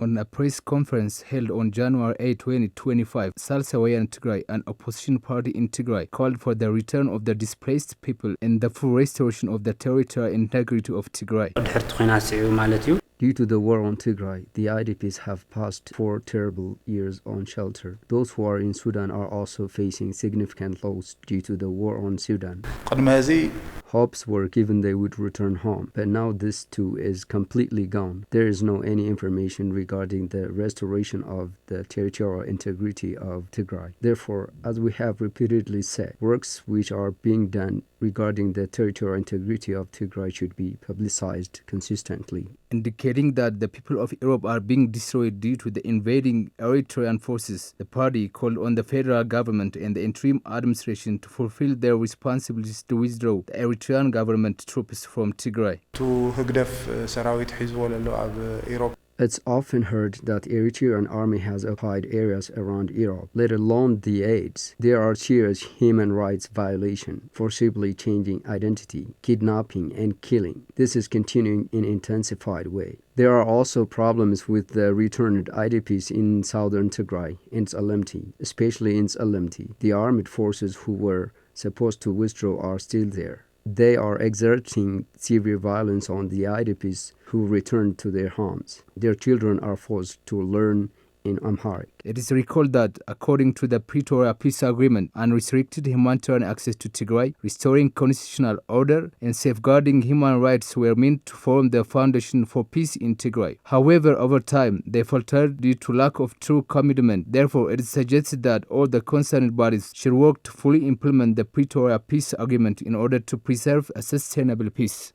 On a press conference held on January 8, 2025, Salsay Weyane Tigray, an opposition party in Tigray, called for the return of the displaced people and the full restoration of the territorial integrity of Tigray. Due to the war on Tigray, the IDPs have passed 4 terrible years on shelter. Those who are in Sudan are also facing significant loss due to the war on Sudan. Hopes were given they would return home, but now this too is completely gone. There is no any information regarding the restoration of the territorial integrity of Tigray. Therefore, as we have repeatedly said, works which are being done regarding the territorial integrity of Tigray should be publicized consistently. Indicating that the people of Europe are being destroyed due to the invading Eritrean forces, the party called on the federal government and the interim administration to fulfill their responsibilities to withdraw the Eritrean government troops from Tigray. It's often heard that Eritrean army has occupied areas around Europe, let alone the AIDS. There are serious human rights violations, forcibly changing identity, kidnapping, and killing. This is continuing in intensified way. There are also problems with the returned IDPs in southern Tigray, in Salsay, especially in Salsay. The armed forces who were supposed to withdraw are still there. They are exerting severe violence on the IDPs who return to their homes. Their children are forced to learn in Amharic. It is recalled that, according to the Territorial peace agreement, unrestricted humanitarian access to Tigray, restoring constitutional order, and safeguarding human rights were meant to form the foundation for peace in Tigray. However, over time, they faltered due to lack of true commitment. Therefore, it is suggested that all the concerned bodies should work to fully implement the Territorial peace agreement in order to preserve a sustainable peace.